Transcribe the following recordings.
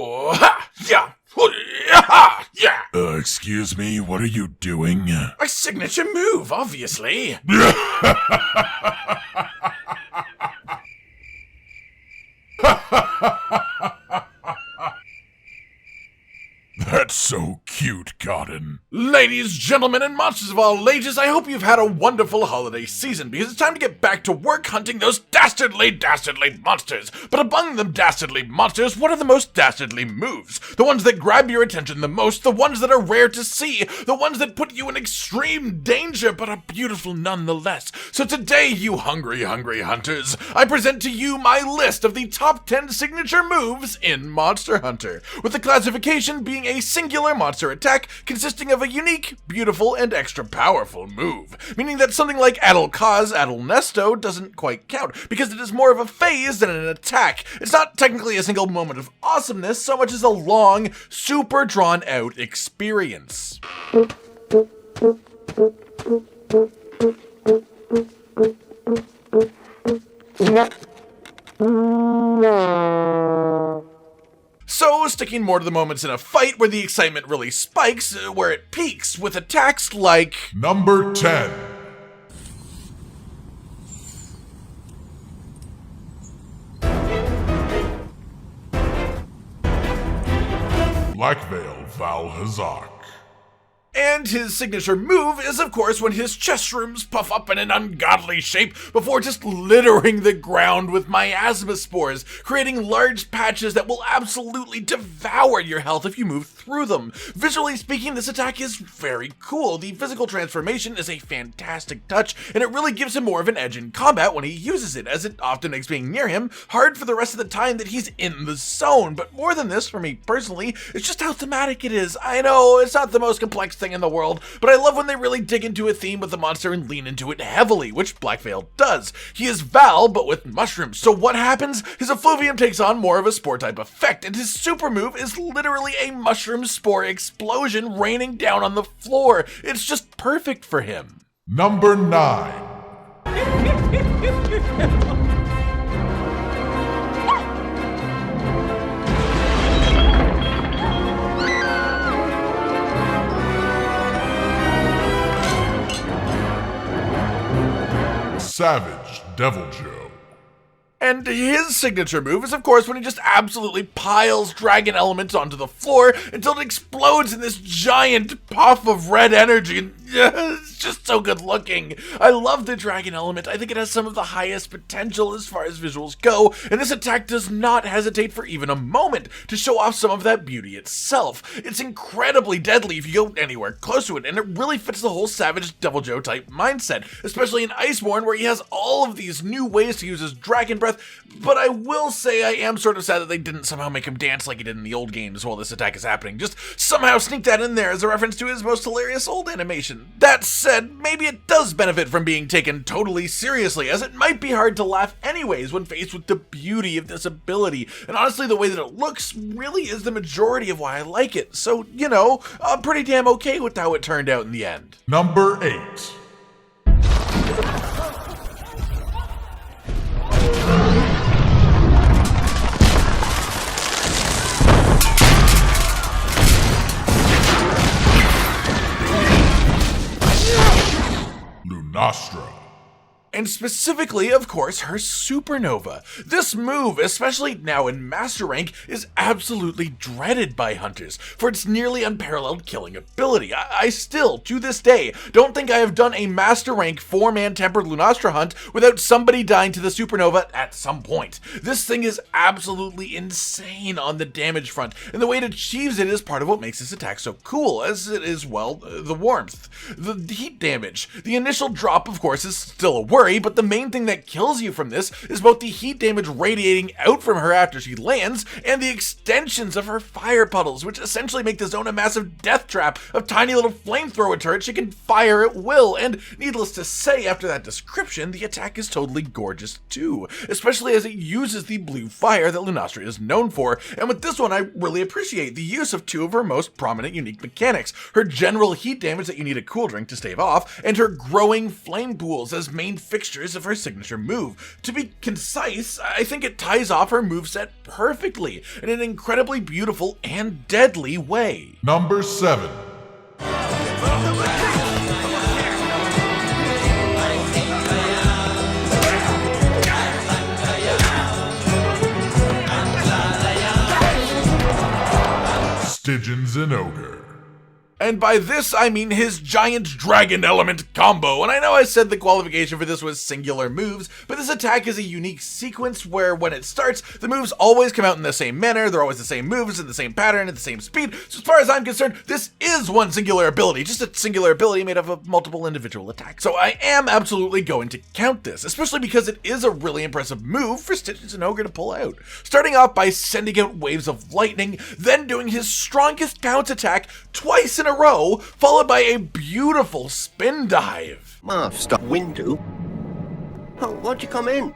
Oh, ha, yeah. Ha, yeah. Excuse me, what are you doing? My signature move, obviously. That's so cute, Cotton. Ladies, gentlemen, and monsters of all ages, I hope you've had a wonderful holiday season, because it's time to get back to work hunting those dastardly monsters. But among them dastardly monsters, what are the most dastardly moves? The ones that grab your attention the most, the ones that are rare to see, the ones that put you in extreme danger, but are beautiful nonetheless. So today, you hungry hunters, I present to you my list of the top 10 signature moves in Monster Hunter, with the classification being a singular monster attack consisting of a unique, beautiful, and extra powerful move, meaning that something like Adalkaz Adalnesto doesn't quite count, because it is more of a phase than an attack. It's not technically a single moment of awesomeness so much as a long, super drawn out experience. So, sticking more to the moments in a fight where the excitement really spikes, where it peaks with attacks like... Number 10. Blackveil Vaal Hazak. And his signature move is, of course, when his chest rooms puff up in an ungodly shape before just littering the ground with miasma spores, creating large patches that will absolutely devour your health if you move through them. Visually speaking, this attack is very cool. The physical transformation is a fantastic touch, and it really gives him more of an edge in combat when he uses it, as it often makes being near him hard for the rest of the time that he's in the zone. But more than this, for me personally, it's just how thematic it is. I know, it's not the most complex thing in the world, but I love when they really dig into a theme with the monster and lean into it heavily, which Blackveil does. He is Vaal, but with mushrooms, so what happens? His effluvium takes on more of a spore type effect, and his super move is literally a mushroom spore explosion raining down on the floor. It's just perfect for him. Number 9. Savage Deviljho. And his signature move is, of course, when he just absolutely piles dragon elements onto the floor until it explodes in this giant puff of red energy. And it's just so good looking. I love the dragon element. I think it has some of the highest potential as far as visuals go, and this attack does not hesitate for even a moment to show off some of that beauty itself. It's incredibly deadly if you go anywhere close to it, and it really fits the whole Savage Deviljho type mindset, especially in Iceborne where he has all of these new ways to use his dragon breath. But I will say I am sort of sad that they didn't somehow make him dance like he did in the old games while this attack is happening. Just somehow sneak that in there as a reference to his most hilarious old animation. That said, maybe it does benefit from being taken totally seriously, as it might be hard to laugh anyways when faced with the beauty of this ability. And honestly, the way that it looks really is the majority of why I like it. So, you know, I'm pretty damn okay with how it turned out in the end. Number 8. Lunastra. And specifically, of course, her Supernova. This move, especially now in Master Rank, is absolutely dreaded by hunters for its nearly unparalleled killing ability. I still, to this day, don't think I have done a Master Rank 4-man tempered Lunastra hunt without somebody dying to the Supernova at some point. This thing is absolutely insane on the damage front, and the way it achieves it is part of what makes this attack so cool, as it is, well, the warmth. The heat damage. The initial drop, of course, is still a worry, but the main thing that kills you from this is both the heat damage radiating out from her after she lands and the extensions of her fire puddles, which essentially make the zone a massive death trap of tiny little flamethrower turrets she can fire at will. And needless to say, after that description, the attack is totally gorgeous too, especially as it uses the blue fire that Lunastra is known for. And with this one, I really appreciate the use of two of her most prominent unique mechanics: her general heat damage that you need a cool drink to stave off, and her growing flame pools as main fixtures of her signature move. To be concise, I think it ties off her moveset perfectly, in an incredibly beautiful and deadly way. Number 7. Stygian Zinogre. And by this, I mean his giant dragon element combo. And I know I said the qualification for this was singular moves, but this attack is a unique sequence where when it starts, the moves always come out in the same manner, they're always the same moves, in the same pattern, at the same speed. So as far as I'm concerned, this is one singular ability, just a singular ability made up of multiple individual attacks. So I am absolutely going to count this, especially because it is a really impressive move for Stygian Zinogre to pull out. Starting off by sending out waves of lightning, then doing his strongest bounce attack twice in a row, followed by a beautiful spin dive. I've stuck window. Oh, why'd you come in?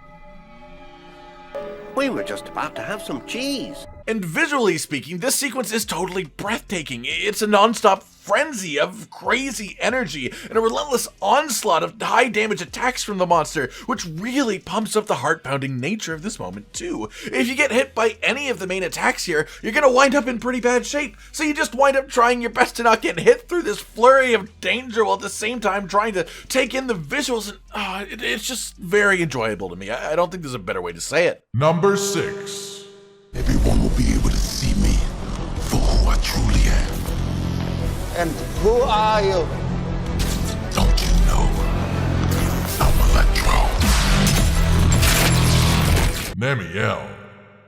We were just about to have some cheese. And visually speaking, this sequence is totally breathtaking. It's a non-stop frenzy of crazy energy and a relentless onslaught of high damage attacks from the monster, which really pumps up the heart-pounding nature of this moment too. If you get hit by any of the main attacks here, you're gonna wind up in pretty bad shape, so you just wind up trying your best to not get hit through this flurry of danger while at the same time trying to take in the visuals, and it's just very enjoyable to me. I don't think there's a better way to say it. Number 6. Everyone will be able to see me for who I truly am. And who are you? Don't you know? I'm Electro. Namielle.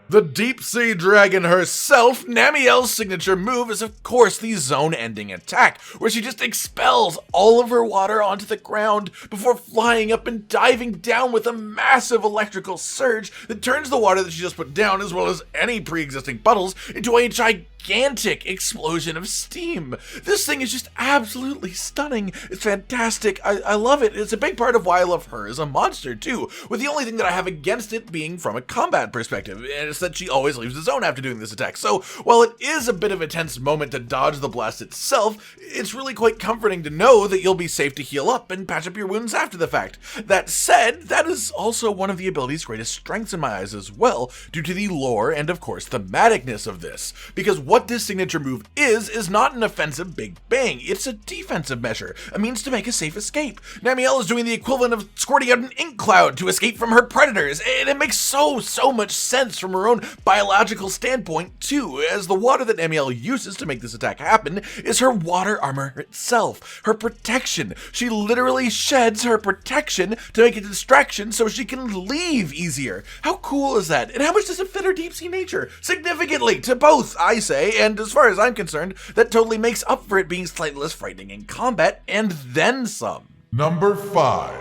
The deep sea dragon herself, Namielle's signature move is of course the zone-ending attack, where she just expels all of her water onto the ground before flying up and diving down with a massive electrical surge that turns the water that she just put down, as well as any pre-existing puddles, into a gigantic explosion of steam. This thing is just absolutely stunning. It's fantastic. I love it. It's a big part of why I love her as a monster too, with the only thing that I have against it being from a combat perspective, and it's that she always leaves the zone after doing this attack. So while it is a bit of a tense moment to dodge the blast itself, it's really quite comforting to know that you'll be safe to heal up and patch up your wounds after the fact. That said, that is also one of the ability's greatest strengths in my eyes as well, due to the lore and of course thematicness of this, because what this signature move is not an offensive big bang, it's a defensive measure, a means to make a safe escape. Namielle is doing the equivalent of squirting out an ink cloud to escape from her predators, and it makes so much sense from her own biological standpoint too, as the water that Namielle uses to make this attack happen is her water armor itself, her protection. She literally sheds her protection to make a distraction so she can leave easier. How cool is that? And how much does it fit her deep sea nature? Significantly to both, I say, and as far as I'm concerned, that totally makes up for it being slightly less frightening in combat, and then some. Number 5.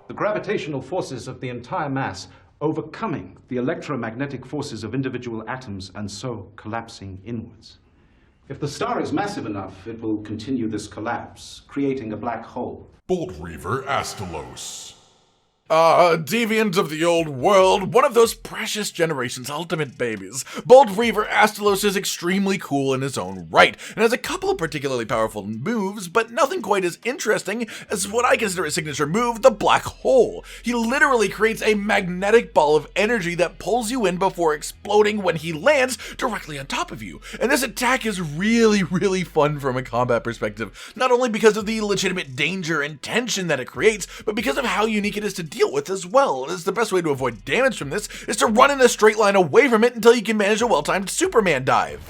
The gravitational forces of the entire mass overcoming the electromagnetic forces of individual atoms and so collapsing inwards. If the star is massive enough, it will continue this collapse, creating a black hole. Boltreaver Astalos. Deviant of the old world, one of those precious generation's ultimate babies. Boltreaver Astalos is extremely cool in his own right, and has a couple of particularly powerful moves, but nothing quite as interesting as what I consider a signature move, the black hole. He literally creates a magnetic ball of energy that pulls you in before exploding when he lands directly on top of you. And this attack is really fun from a combat perspective, not only because of the legitimate danger and tension that it creates, but because of how unique it is to deal with as well, as the best way to avoid damage from this is to run in a straight line away from it until you can manage a well-timed Superman dive.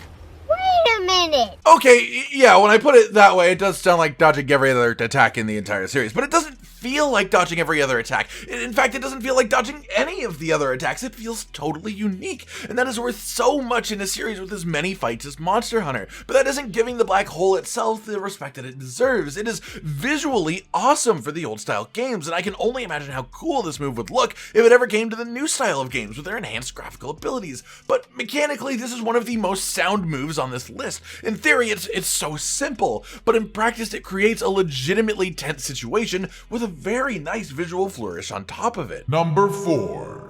Wait a minute! Okay, yeah, when I put it that way, it does sound like dodging every other attack in the entire series, but it doesn't feel like dodging every other attack. In fact, it doesn't feel like dodging any of the other attacks. It feels totally unique, and that is worth so much in a series with as many fights as Monster Hunter. But that isn't giving the black hole itself the respect that it deserves. It is visually awesome for the old style games, and I can only imagine how cool this move would look if it ever came to the new style of games with their enhanced graphical abilities. But mechanically, this is one of the most sound moves on this list. In theory, it's so simple, but in practice, it creates a legitimately tense situation with a very nice visual flourish on top of it. Number 4.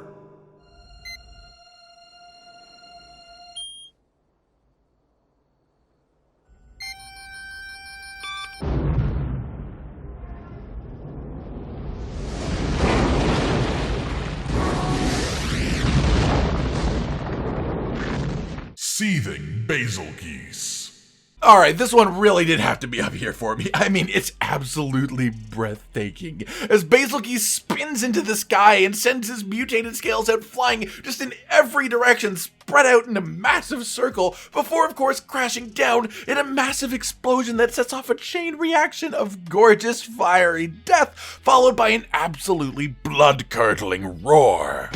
Seething Bazelgeuse. Alright, this one really did have to be up here for me. I mean, it's absolutely breathtaking. As Bazelgeuse spins into the sky and sends his mutated scales out flying just in every direction, spread out in a massive circle, before of course crashing down in a massive explosion that sets off a chain reaction of gorgeous fiery death, followed by an absolutely blood-curdling roar.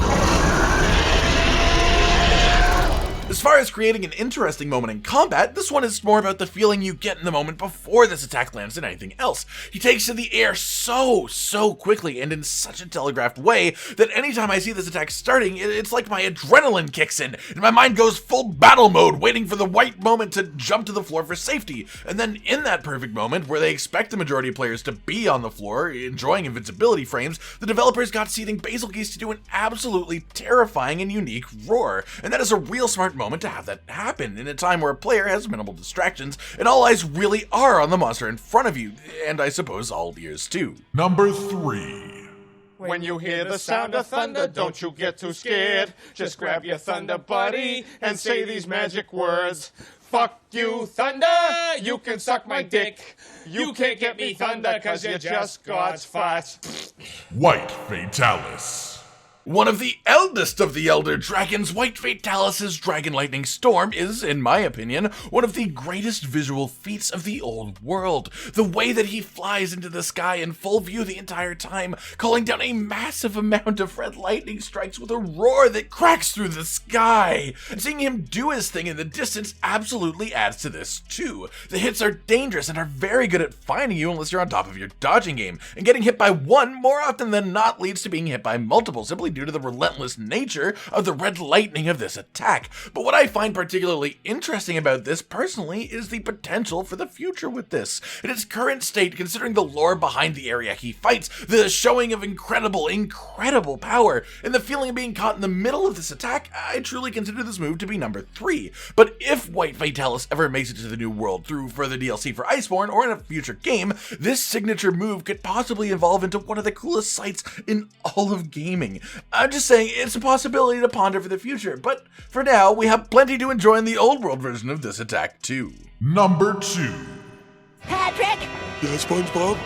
As far as creating an interesting moment in combat, this one is more about the feeling you get in the moment before this attack lands than anything else. He takes to the air so quickly and in such a telegraphed way that anytime I see this attack starting, it's like my adrenaline kicks in and my mind goes full battle mode, waiting for the right moment to jump to the floor for safety. And then in that perfect moment, where they expect the majority of players to be on the floor, enjoying invincibility frames, the developers got Seething Bazelgeuse to do an absolutely terrifying and unique roar. And that is a real smart moment to have that happen in a time where a player has minimal distractions and all eyes really are on the monster in front of you, and I suppose all ears too. Number 3. When you hear the sound of thunder, don't you get too scared. Just grab your thunder buddy and say these magic words. Fuck you, thunder, you can suck my dick. You can't get me thunder, cause you're just God's farts. White Fatalis. One of the eldest of the Elder Dragons, White Fatalis' Dragon Lightning Storm is, in my opinion, one of the greatest visual feats of the old world. The way that he flies into the sky in full view the entire time, calling down a massive amount of red lightning strikes with a roar that cracks through the sky. And seeing him do his thing in the distance absolutely adds to this too. The hits are dangerous and are very good at finding you unless you're on top of your dodging game, and getting hit by one more often than not leads to being hit by multiple, simply due to the relentless nature of the red lightning of this attack. But what I find particularly interesting about this personally is the potential for the future with this. In its current state, considering the lore behind the area he fights, the showing of incredible power, and the feeling of being caught in the middle of this attack, I truly consider this move to be number 3. But if White Fatalis ever makes it to the new world through further DLC for Iceborne or in a future game, this signature move could possibly evolve into one of the coolest sights in all of gaming. I'm just saying, it's a possibility to ponder for the future, but for now, we have plenty to enjoy in the old world version of this attack too. Number 2. Patrick! Yeah, SpongeBob?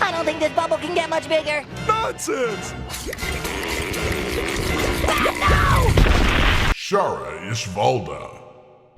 I don't think this bubble can get much bigger. Nonsense! Shara Ishvalda.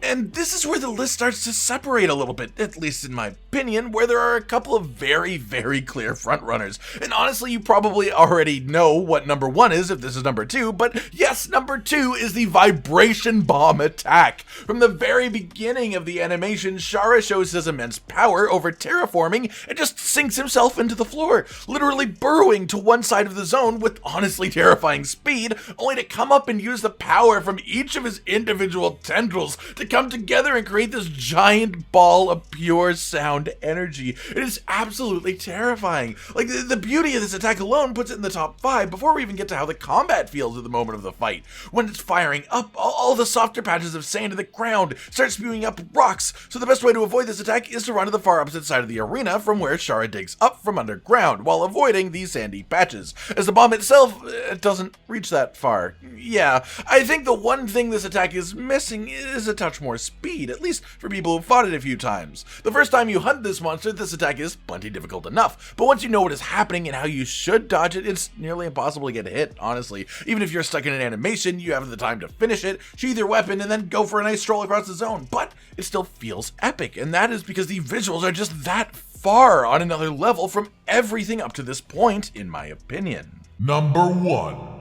And this is where the list starts to separate a little bit, at least in my opinion, where there are a couple of very clear frontrunners. And honestly, you probably already know what number 1 is if this is number 2, but yes, number 2 is the Vibration Bomb attack. From the very beginning of the animation, Shara shows his immense power over terraforming and just sinks himself into the floor, literally burrowing to one side of the zone with honestly terrifying speed, only to come up and use the power from each of his individual tendrils to come together and create this giant ball of pure sound energy. It is absolutely terrifying. Like, the beauty of this attack alone puts it in the top 5 before we even get to how the combat feels at the moment of the fight. When it's firing up, all the softer patches of sand in the ground start spewing up rocks, so the best way to avoid this attack is to run to the far opposite side of the arena from where Shara digs up from underground, while avoiding these sandy patches, as the bomb itself doesn't reach that far. Yeah, I think the one thing this attack is missing is a touch more speed, at least for people who've fought it a few times. The first time you hunt this monster, this attack is plenty difficult enough, but once you know what is happening and how you should dodge it, it's nearly impossible to get hit, honestly. Even if you're stuck in an animation, you have the time to finish it, sheath your weapon, and then go for a nice stroll across the zone, but it still feels epic, and that is because the visuals are just that far on another level from everything up to this point, in my opinion. Number 1.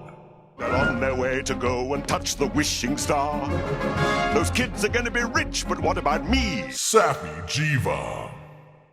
They're on their way to go and touch the wishing star. Those kids are gonna be rich, but what about me? Safi'jiiva.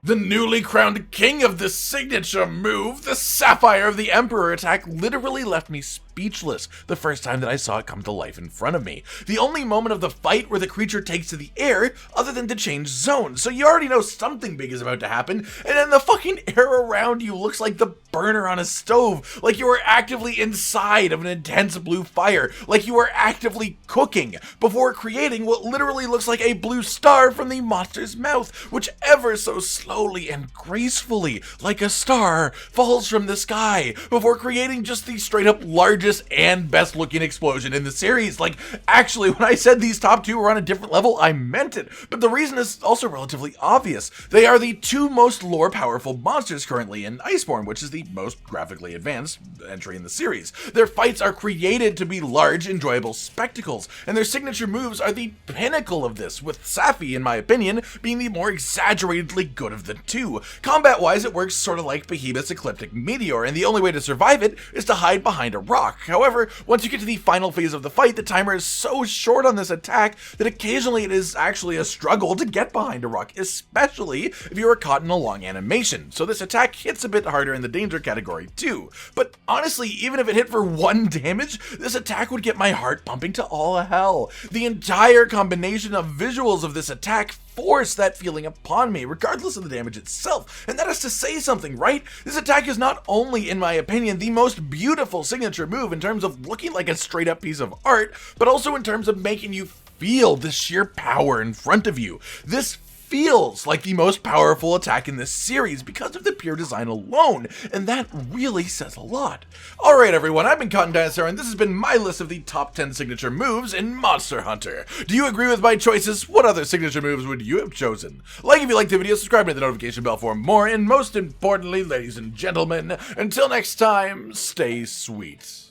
The newly crowned king of the signature move, the Sapphire of the Emperor attack, literally left me speechless the first time that I saw it come to life in front of me. The only moment of the fight where the creature takes to the air other than to change zones, so you already know something big is about to happen, and then the fucking air around you looks like the burner on a stove, like you are actively inside of an intense blue fire, like you are actively cooking, before creating what literally looks like a blue star from the monster's mouth, which ever so slowly and gracefully, like a star, falls from the sky, before creating just the straight up largest largest and best looking explosion in the series. Like, actually, when I said these top two were on a different level, I meant it. But the reason is also relatively obvious. They are the two most lore powerful monsters currently in Iceborne, which is the most graphically advanced entry in the series. Their fights are created to be large, enjoyable spectacles, and their signature moves are the pinnacle of this, with Safi, in my opinion, being the more exaggeratedly good of the two. Combat-wise, it works sort of like Behemoth's Ecliptic Meteor, and the only way to survive it is to hide behind a rock. However, once you get to the final phase of the fight, the timer is so short on this attack that occasionally it is actually a struggle to get behind a rock, especially if you are caught in a long animation. So this attack hits a bit harder in the danger category too. But honestly, even if it hit for 1 damage, this attack would get my heart pumping to all hell. The entire combination of visuals of this attack force that feeling upon me, regardless of the damage itself. And that is to say something, right? This attack is not only, in my opinion, the most beautiful signature move in terms of looking like a straight up piece of art, but also in terms of making you feel the sheer power in front of you. This feels like the most powerful attack in this series because of the pure design alone, and that really says a lot. Alright everyone, I've been Cotton Dinosaur, and this has been my list of the top 10 signature moves in Monster Hunter. Do you agree with my choices? What other signature moves would you have chosen? Like if you liked the video, subscribe to the notification bell for more, and most importantly, ladies and gentlemen, until next time, stay sweet.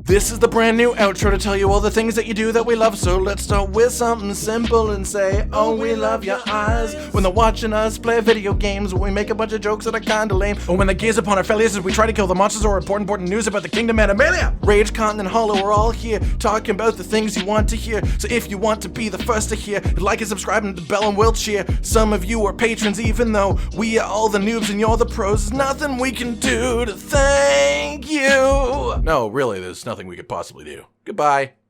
This is the brand new outro to tell you all the things that you do that we love, so let's start with something simple and say, oh, we love your eyes. When they're watching us play video games, when we make a bunch of jokes that are kinda lame, or when they gaze upon our failures as we try to kill the monsters or important news about the kingdom and Namielle. Rage, Content, and Hollow are all here, talking about the things you want to hear. So if you want to be the first to hear, like and subscribe and the bell and we'll cheer. Some of you are patrons, even though we are all the noobs and you're the pros. There's nothing we can do to thank you. No, really, there's nothing we could possibly do. Goodbye.